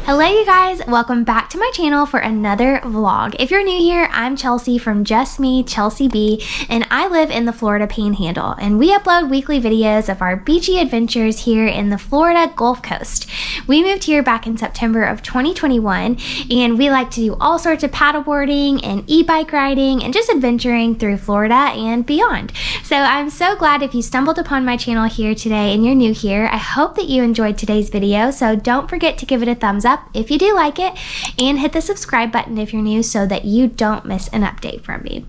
Hello you guys, welcome back to my channel for another vlog. If you're new here, I'm Chelsea from Just Me, Chelsea B, and I live in the Florida Panhandle, and we upload weekly videos of our beachy adventures here in the Florida Gulf Coast. We moved here back in September of 2021, and we like to do all sorts of paddleboarding and e-bike riding and just adventuring through Florida and beyond. So I'm so glad if you stumbled upon my channel here today and you're new here. I hope that you enjoyed today's video, so don't forget to give it a thumbs up if you do like it, and hit the subscribe button if you're new so that you don't miss an update from me.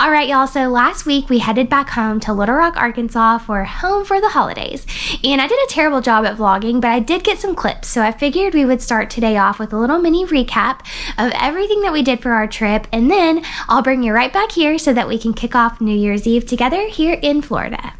Alright y'all, so last week we headed back home to Little Rock, Arkansas for home for the holidays, and I did a terrible job at vlogging, but I did get some clips, so I figured we would start today off with a little mini recap of everything that we did for our trip, and then I'll bring you right back here so that we can kick off New Year's Eve together here in Florida.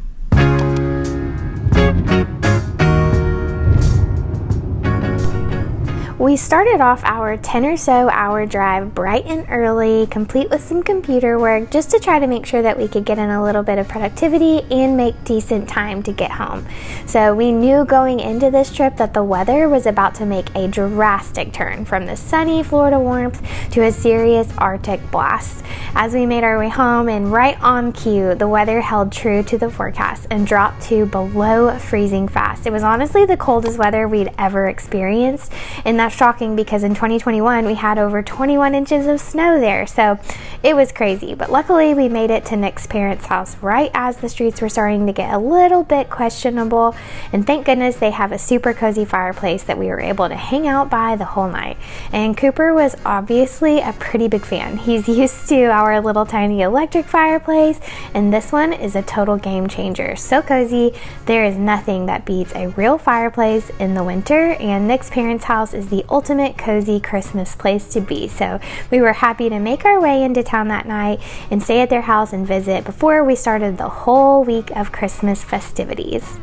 We started off our 10 or so hour drive bright and early, complete with some computer work, just to try to make sure that we could get in a little bit of productivity and make decent time to get home. So we knew going into this trip that the weather was about to make a drastic turn from the sunny Florida warmth to a serious Arctic blast. As we made our way home, and right on cue, the weather held true to the forecast and dropped to below freezing fast. It was honestly the coldest weather we'd ever experienced, and that's shocking because in 2021 we had over 21 inches of snow there, so it was crazy. But luckily we made it to Nick's parents' house right as the streets were starting to get a little bit questionable, and thank goodness they have a super cozy fireplace that we were able to hang out by the whole night. And Cooper was obviously a pretty big fan. He's used to our little tiny electric fireplace, and this one is a total game changer. So cozy, there is nothing that beats a real fireplace in the winter, and Nick's parents' house is the ultimate cozy Christmas place to be. So we were happy to make our way into town that night and stay at their house and visit before we started the whole week of Christmas festivities.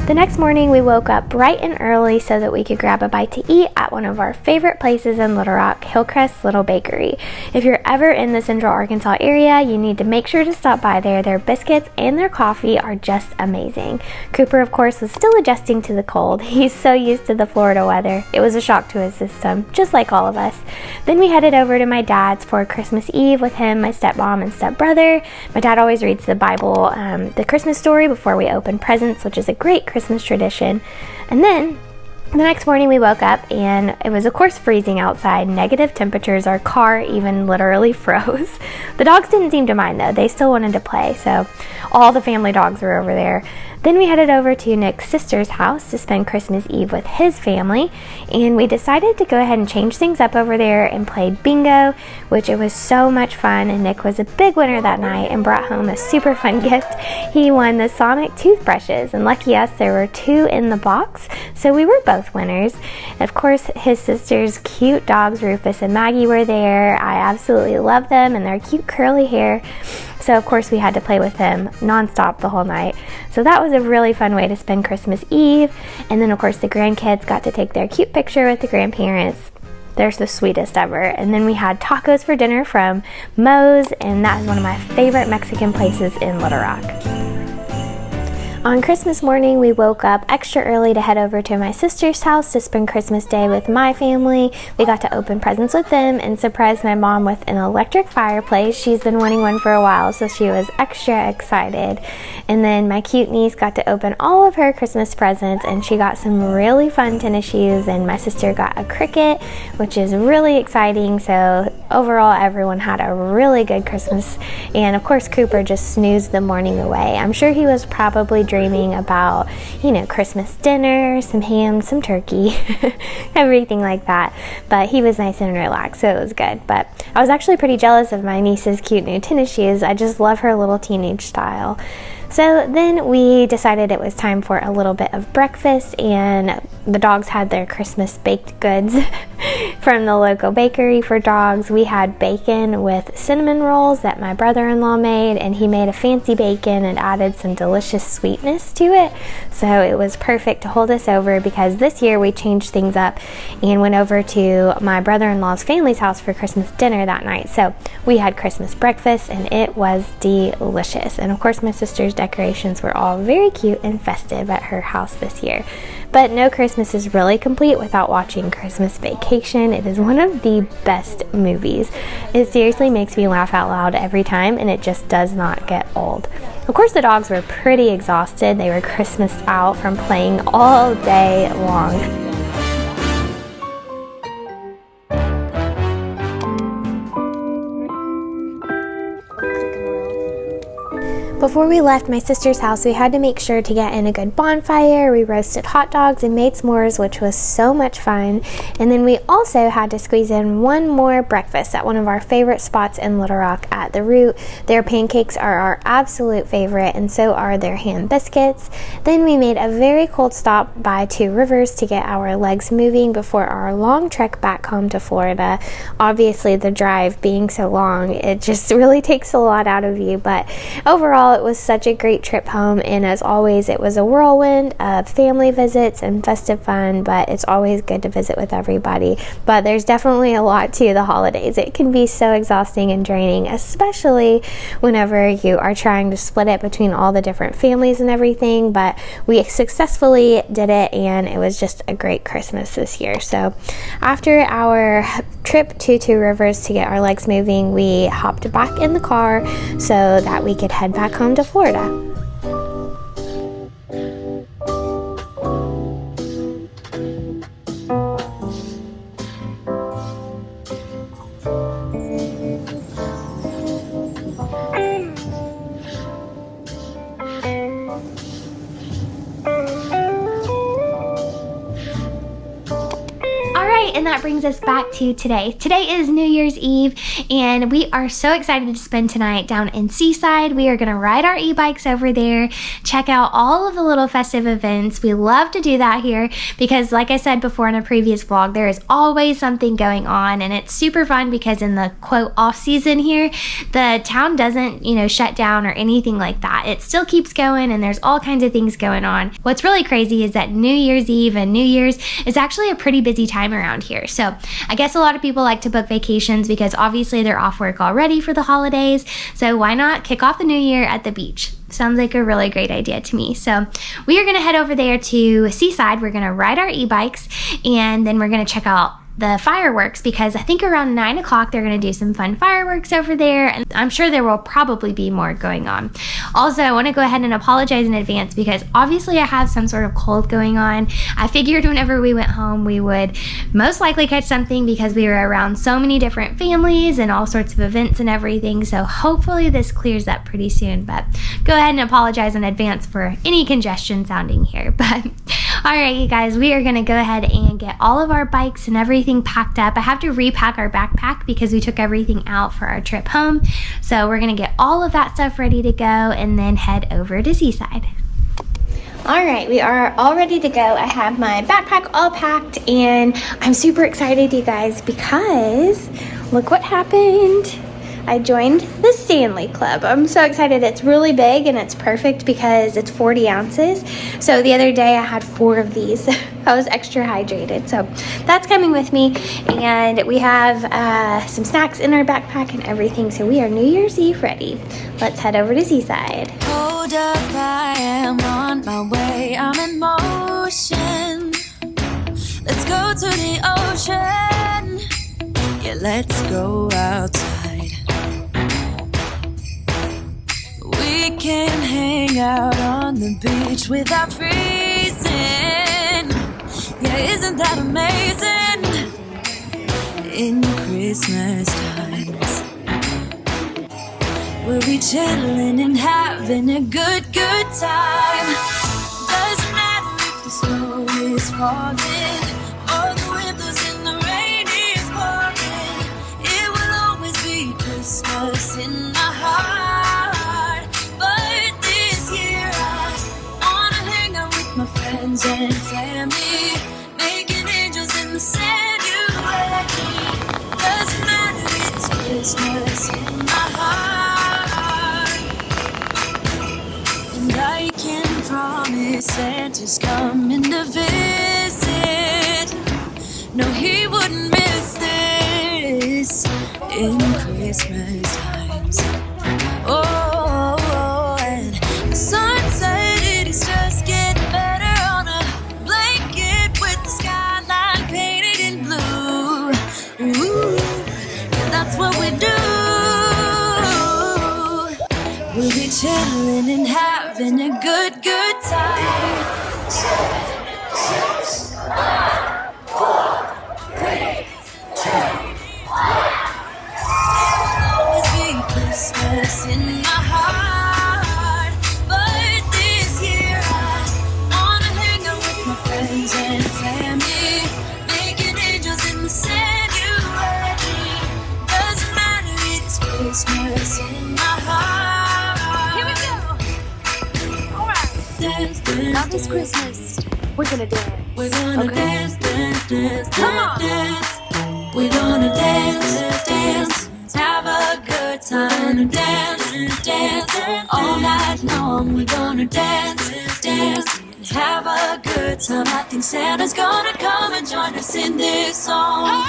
The next morning we woke up bright and early so that we could grab a bite to eat at one of our favorite places in Little Rock, Hillcrest Little Bakery. If you're ever in the central Arkansas area, you need to make sure to stop by there. Their biscuits and their coffee are just amazing. Cooper, of course, was still adjusting to the cold. He's so used to the Florida weather. It was a shock to his system, just like all of us. Then we headed over to my dad's for Christmas Eve with him, my stepmom, and stepbrother. My dad always reads the Bible, the Christmas story, before we open presents, which is a great Christmas tradition. And then the next morning we woke up and it was of course freezing outside, negative temperatures. Our car even literally froze. The dogs didn't seem to mind though. They still wanted to play, so all the family dogs were over there. Then we headed over to Nick's sister's house to spend Christmas Eve with his family, and we decided to go ahead and change things up over there and play bingo, which it was so much fun, and Nick was a big winner that night and brought home a super fun gift. He won the Sonic toothbrushes, and lucky us, there were 2 in the box, so we were both winners. Of course, his sister's cute dogs, Rufus and Maggie, were there. I absolutely love them and their cute curly hair. So of course we had to play with them nonstop the whole night. So that was a really fun way to spend Christmas Eve. And then of course the grandkids got to take their cute picture with the grandparents. They're the sweetest ever. And then we had tacos for dinner from Moe's, and that is one of my favorite Mexican places in Little Rock. On Christmas morning, we woke up extra early to head over to my sister's house to spend Christmas Day with my family. We got to open presents with them and surprise my mom with an electric fireplace. She's been wanting one for a while, so she was extra excited. And then my cute niece got to open all of her Christmas presents, and she got some really fun tennis shoes, and my sister got a Cricut, which is really exciting. So overall, everyone had a really good Christmas. And of course, Cooper just snoozed the morning away. I'm sure he was probably dreaming about, Christmas dinner, some ham, some turkey, everything like that. But he was nice and relaxed, so it was good. But I was actually pretty jealous of my niece's cute new tennis shoes. I just love her little teenage style. So then we decided it was time for a little bit of breakfast, and the dogs had their Christmas baked goods. from the local bakery for dogs. We had bacon with cinnamon rolls that my brother-in-law made, and he made a fancy bacon and added some delicious sweetness to it. So it was perfect to hold us over, because this year we changed things up and went over to my brother-in-law's family's house for Christmas dinner that night. So we had Christmas breakfast and it was delicious. And of course my sister's decorations were all very cute and festive at her house this year. But no Christmas is really complete without watching Christmas Vacation. It is one of the best movies. It seriously makes me laugh out loud every time, and it just does not get old. Of course, the dogs were pretty exhausted. They were Christmased out from playing all day long. Before we left my sister's house, we had to make sure to get in a good bonfire. We roasted hot dogs and made s'mores, which was so much fun. And then we also had to squeeze in one more breakfast at one of our favorite spots in Little Rock at The Root. Their pancakes are our absolute favorite, and so are their ham biscuits. Then we made a very cold stop by Two Rivers to get our legs moving before our long trek back home to Florida. Obviously, the drive being so long, it just really takes a lot out of you, but overall, it was such a great trip home, and as always, it was a whirlwind of family visits and festive fun, but it's always good to visit with everybody. But there's definitely a lot to the holidays. It can be so exhausting and draining, especially whenever you are trying to split it between all the different families and everything, but we successfully did it, and it was just a great Christmas this year. So after our trip to Two Rivers to get our legs moving, we hopped back in the car so that we could head back home to Florida. And that brings us back to today. Today is New Year's Eve, and we are so excited to spend tonight down in Seaside. We are going to ride our e-bikes over there, check out all of the little festive events. We love to do that here because, like I said before in a previous vlog, there is always something going on, and it's super fun because in the quote off season here, the town doesn't, shut down or anything like that. It still keeps going, and there's all kinds of things going on. What's really crazy is that New Year's Eve and New Year's is actually a pretty busy time around here. So I guess a lot of people like to book vacations because obviously they're off work already for the holidays. So why not kick off the new year at the beach? Sounds like a really great idea to me. So we are going to head over there to Seaside. We're going to ride our e-bikes, and then we're going to check out the fireworks because I think around 9 o'clock they're going to do some fun fireworks over there, and I'm sure there will probably be more going on. Also, I want to go ahead and apologize in advance because obviously I have some sort of cold going on. I figured whenever we went home we would most likely catch something because we were around so many different families and all sorts of events and everything, so hopefully this clears up pretty soon, but go ahead and apologize in advance for any congestion sounding here. But alright you guys, we are going to go ahead and get all of our bikes and everything packed up. I have to repack our backpack because we took everything out for our trip home. So we're going to get all of that stuff ready to go and then head over to Seaside. Alright, we are all ready to go. I have my backpack all packed and I'm super excited, you guys, because look what happened. I joined the Stanley Club. I'm so excited. It's really big and it's perfect because it's 40 ounces. So the other day I had 4 of these. I was extra hydrated. So that's coming with me. And we have some snacks in our backpack and everything. So we are New Year's Eve ready. Let's head over to Seaside. Hold up, I am on my way. I'm in motion. Let's go to the ocean. Yeah, let's go outside. We can hang out on the beach without freezing. Yeah, isn't that amazing? In Christmas times, we'll be chilling and having a good time. Doesn't matter if the snow is falling or the wind blows and the rain is pouring. It will always be Christmas in my heart. My friends and family, making angels in the sanctuary. ready. Doesn't matter, it's Christmas in my heart. And I can promise Santa's coming to visit. No, he wouldn't miss this in Christmas times. Oh, and the sun said it is just getting better on a blanket with the skyline painted in blue. Ooh, and that's what we do. We'll be chilling and having a good time. 6, 5, 4, 3, 2, 1. Always be Christmas in my heart, but this year I wanna hang out with my friends and family, making angels in the sanctuary. Doesn't matter, it's Christmas in my heart. Here we go. All right. Dance, dance, Now this Christmas, we're gonna dance. we're gonna Okay. dance, dance, dance, Come on. dance. We're gonna dance, dance, have a good time. Dance, dance, all night long. We're gonna dance, dance, and have a good time. I think Santa's gonna come and join us in this song.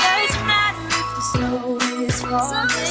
Doesn't matter if the snow is falling.